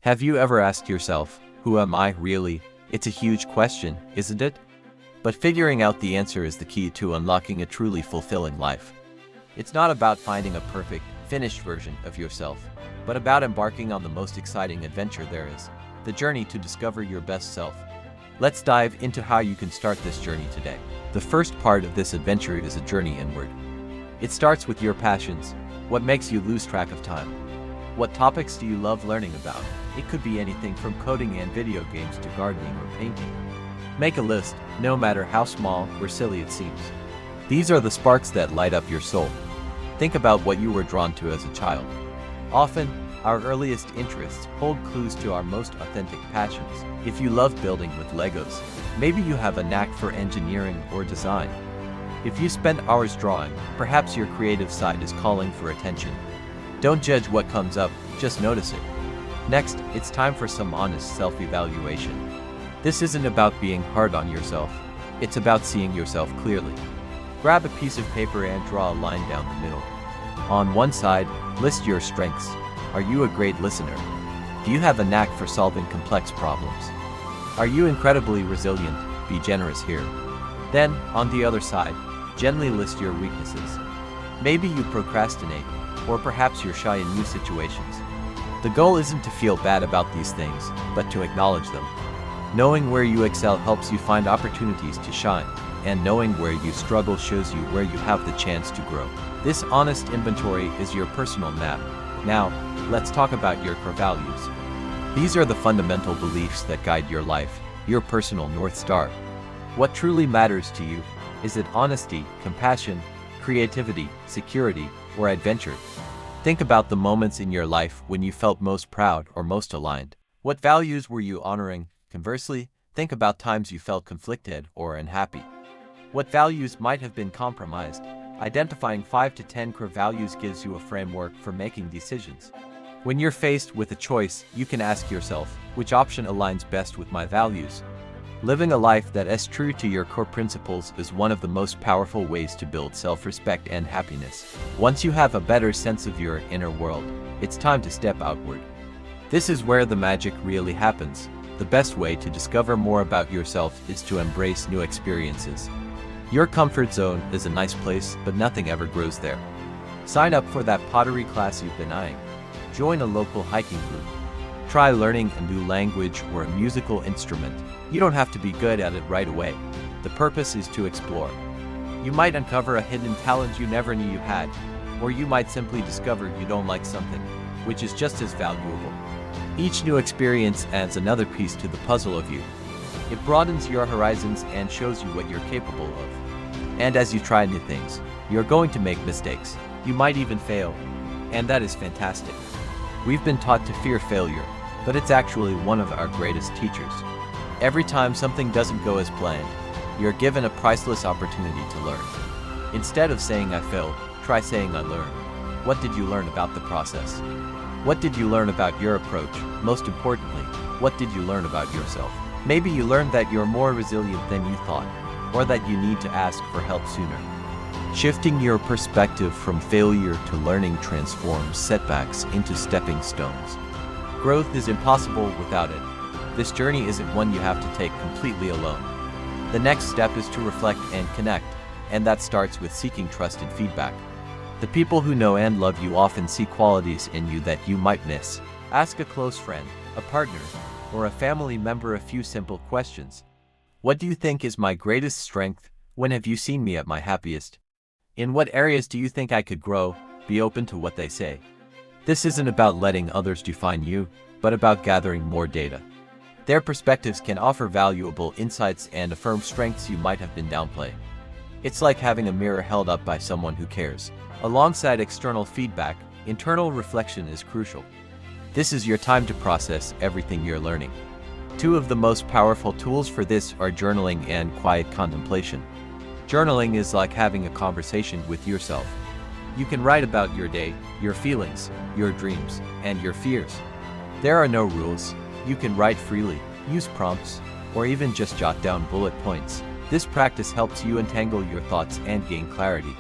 Have you ever asked yourself, who am I really? It's a huge question, isn't it? But figuring out the answer is the key to unlocking a truly fulfilling life. It's not about finding a perfect, finished version of yourself, but about embarking on the most exciting adventure there is, the journey to discover your best self. Let's dive into how you can start this journey today. The first part of this adventure is a journey inward. It starts with your passions. What makes you lose track of time? What topics do you love learning about? It could be anything from coding and video games to gardening or painting. Make a list, no matter how small or silly it seems. These are the sparks that light up your soul. Think about what you were drawn to as a child. Often, our earliest interests hold clues to our most authentic passions. If you love building with Legos, maybe you have a knack for engineering or design. If you spend hours drawing, perhaps your creative side is calling for attention. Don't judge what comes up, just notice it. Next, it's time for some honest self-evaluation. This isn't about being hard on yourself. It's about seeing yourself clearly. Grab a piece of paper and draw a line down the middle. On one side, list your strengths. Are you a great listener? Do you have a knack for solving complex problems? Are you incredibly resilient? Be generous here. Then, on the other side, gently list your weaknesses. Maybe you procrastinate, or perhaps you're shy in new situations. The goal isn't to feel bad about these things, but to acknowledge them. Knowing where you excel helps you find opportunities to shine, and knowing where you struggle shows you where you have the chance to grow. This honest inventory is your personal map. Now, let's talk about your core values. These are the fundamental beliefs that guide your life, your personal North Star. What truly matters to you? Is it honesty, compassion, creativity, security, or adventure? Think about the moments in your life when you felt most proud or most aligned. What values were you honoring? Conversely, think about times you felt conflicted or unhappy. What values might have been compromised? Identifying 5 to 10 core values gives you a framework for making decisions. When you're faced with a choice, you can ask yourself, which option aligns best with my values? Living a life that is true to your core principles is one of the most powerful ways to build self-respect and happiness. Once you have a better sense of your inner world, it's time to step outward. This is where the magic really happens. The best way to discover more about yourself is to embrace new experiences. Your comfort zone is a nice place, but nothing ever grows there. Sign up for that pottery class you've been eyeing. Join a local hiking group. Try learning a new language or a musical instrument. You don't have to be good at it right away. The purpose is to explore. You might uncover a hidden talent you never knew you had, or you might simply discover you don't like something, which is just as valuable. Each new experience adds another piece to the puzzle of you. It broadens your horizons and shows you what you're capable of. And as you try new things, you're going to make mistakes. You might even fail. And that is fantastic. We've been taught to fear failure, but it's actually one of our greatest teachers. Every time something doesn't go as planned, you're given a priceless opportunity to learn. Instead of saying I failed, try saying I learned. What did you learn about the process? What did you learn about your approach? Most importantly, what did you learn about yourself? Maybe you learned that you're more resilient than you thought, or that you need to ask for help sooner. Shifting your perspective from failure to learning transforms setbacks into stepping stones. Growth is impossible without it. This journey isn't one you have to take completely alone. The next step is to reflect and connect, and that starts with seeking trusted feedback. The people who know and love you often see qualities in you that you might miss. Ask a close friend, a partner, or a family member a few simple questions. What do you think is my greatest strength? When have you seen me at my happiest? In what areas do you think I could grow? Be open to what they say. This isn't about letting others define you, but about gathering more data. Their perspectives can offer valuable insights and affirm strengths you might have been downplaying. It's like having a mirror held up by someone who cares. Alongside external feedback, internal reflection is crucial. This is your time to process everything you're learning. Two of the most powerful tools for this are journaling and quiet contemplation. Journaling is like having a conversation with yourself. You can write about your day, your feelings, your dreams, and your fears. There are no rules. You can write freely, use prompts, or even just jot down bullet points. This practice helps you untangle your thoughts and gain clarity.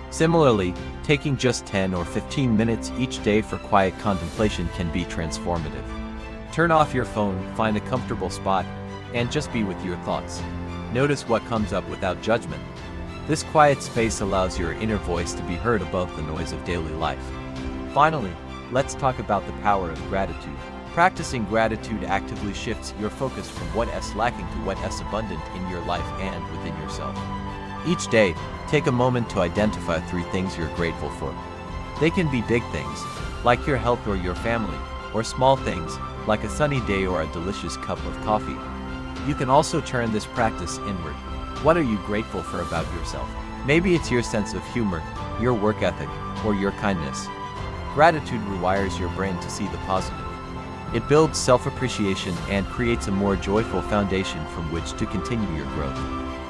Similarly, taking just 10 or 15 minutes each day for quiet contemplation can be transformative. Turn off your phone, find a comfortable spot, and just be with your thoughts. Notice what comes up without judgment. This quiet space allows your inner voice to be heard above the noise of daily life. Finally, let's talk about the power of gratitude. Practicing gratitude actively shifts your focus from what is lacking to what is abundant in your life and within yourself. Each day, take a moment to identify 3 things you're grateful for. They can be big things, like your health or your family, or small things, like a sunny day or a delicious cup of coffee. You can also turn this practice inward. What are you grateful for about yourself? Maybe it's your sense of humor, your work ethic, or your kindness. Gratitude rewires your brain to see the positive. It builds self-appreciation and creates a more joyful foundation from which to continue your growth.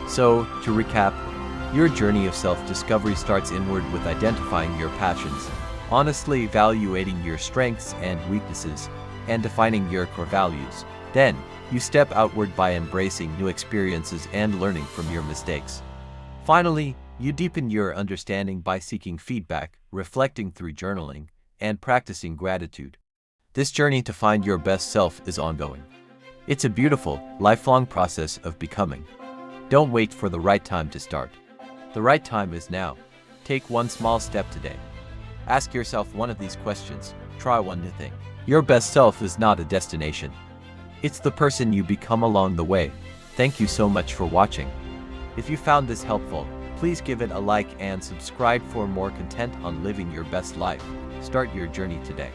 So, to recap, your journey of self-discovery starts inward with identifying your passions, honestly evaluating your strengths and weaknesses, and defining your core values. Then, you step outward by embracing new experiences and learning from your mistakes. Finally, you deepen your understanding by seeking feedback, reflecting through journaling, and practicing gratitude. This journey to find your best self is ongoing. It's a beautiful, lifelong process of becoming. Don't wait for the right time to start. The right time is now. Take one small step today. Ask yourself one of these questions. Try one new thing. Your best self is not a destination. It's the person you become along the way. Thank you so much for watching. If you found this helpful, please give it a like and subscribe for more content on living your best life. Start your journey today.